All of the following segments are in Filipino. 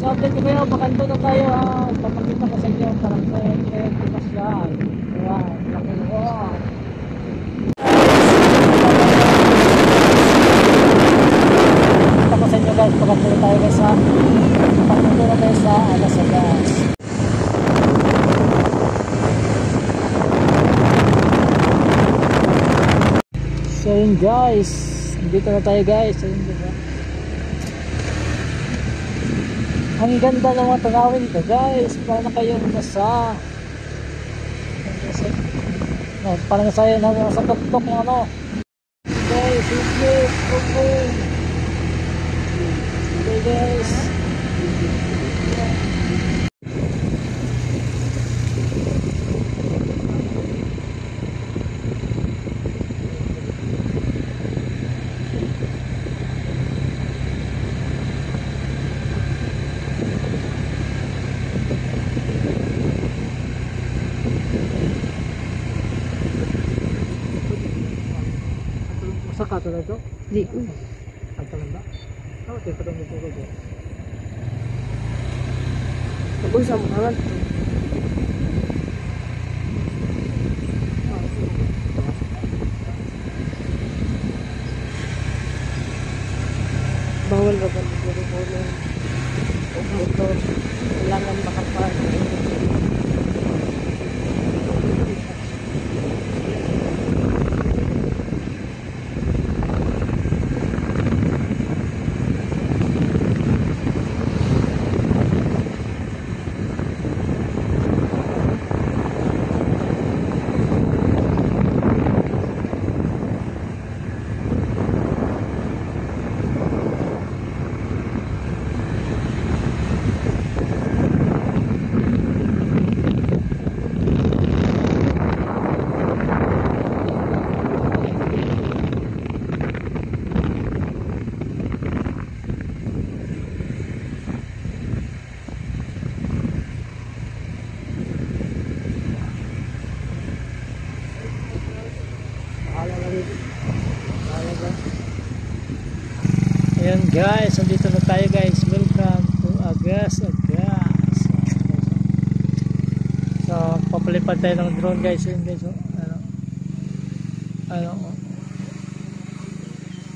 update ko kayo, makanto na tayo ha. Papakita ko sa inyo ang barangay Pasyan. Ayan, laki mo. Pakita ko sa inyo guys, pakanto na tayo guys ha. Pakanto na tayo sa Alasagas. So yun guys, dito na tayo guys. Ayun, diba? Ang ganda ng mga tanawin dito guys. Parang kayong nasa parang nasa tuktok ng ano guys. Okay guys. Saka ito na ito? Di. Ang talanda? Oo, ito ito ito ito. Tapos sa mga bawal ba ba nagre-recording? Ito, kailangan makapag ayan guys, nandito na tayo guys. Welcome to Agas. So papalipad tayo ng drone guys. Ayan guys,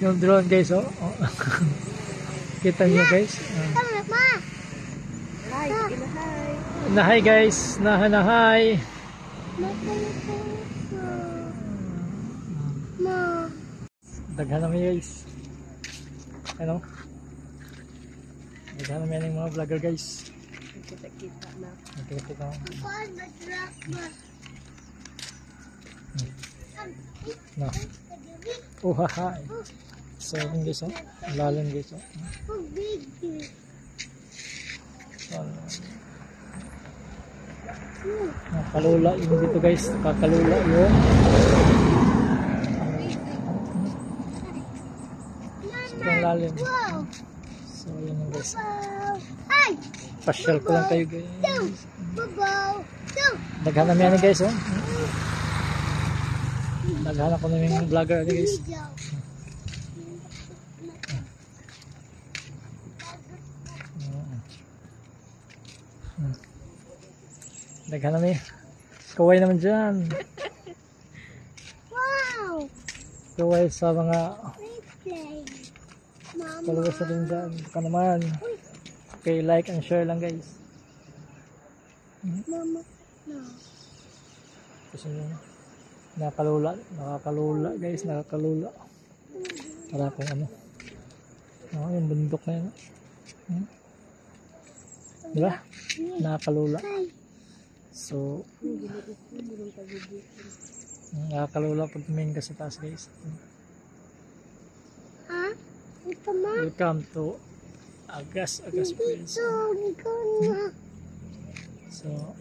yung drone guys kita nyo guys. Nahay guys, nahay. Daghan namin guys. Ano? Daghan namin yung mga vlogger guys. Kita na. Kita na. Oh haha. So yun guys lalim guys kalula yung dito guys. Kakalula yun. Sobrang lalim. So yun guys. Pasyal ko lang kayo guys. Daghan namin yan guys Naghanap ko namin yung vlogger guys. Daghan namin. Kaway naman dyan. Wow! Kaway sa mga followers na rin dyan. Baka naman. Okay, like and share lang guys. Mama, no. Kasi yun. Nakakalula guys, nakakalula. Para kung ano. Yung bundok na yun. Diba? Nakakalula. So, nakakalula pag tumingin ka sa taas guys. Welcome to Agas Friends. So,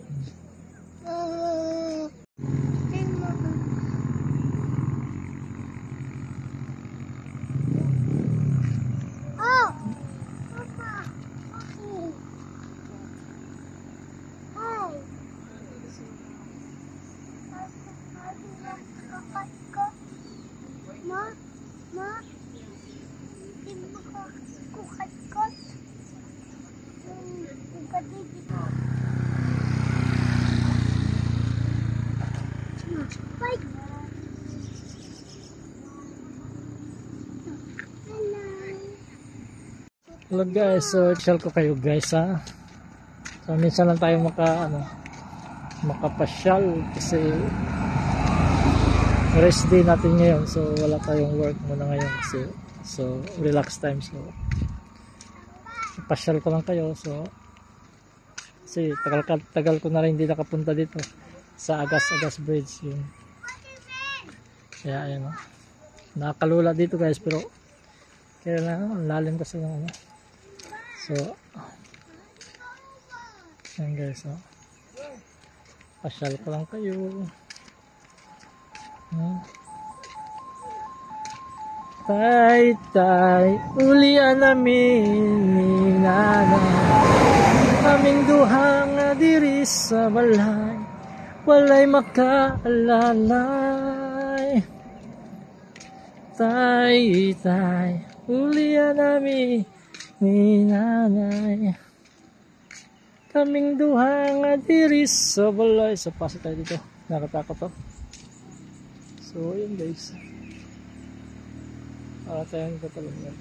Hello guys, so share ko kayo guys ha. So minsan lang tayo makapasyal kasi rest day natin ngayon, so wala tayong work muna ngayon kasi so relax time, so pasyal ko lang kayo. So kasi tagal ko na rin hindi nakapunta dito sa Agas Bridge yun. Kaya ayan o, nakakalula dito guys, pero kaya na lalim kasi ng so ayan guys o, pasyal ko lang kayo. Tay, ulian namin ni nanay, aming duha nga diri sa balay, walay makaalalay. Tay, ulian namin ni nanay, kaming duha nga diri sa balay. So pasok tayo dito, nakatakot to. So yun guys, para tayong katalungan.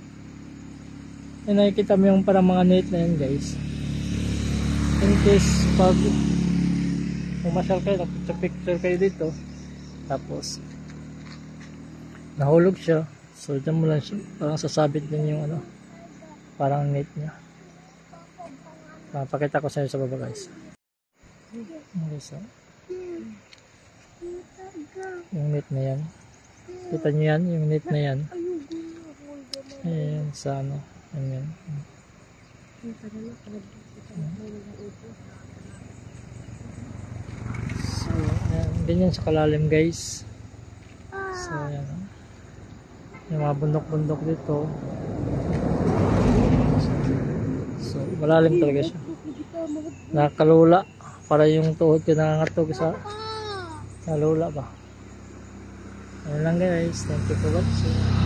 Yung nakikita mo yung parang mga net na yun guys, in case pag umasyal kayo, picture kayo dito, tapos nahulog siya, so dyan mo lang siya, parang sasabit din yung parang net nya. Pakita ko sa inyo sa baba guys. Okay, so yung net na yan, kita nyo yan, yung net na yan, ayan sa ayan. So ayan, ganyan sa kalalim guys. So ayan, yung mga bundok dito, so malalim talaga siya, nakakalula, para yung tuhod ko nangangatog sa lula ba. Ayan lang guys, thank you for watching.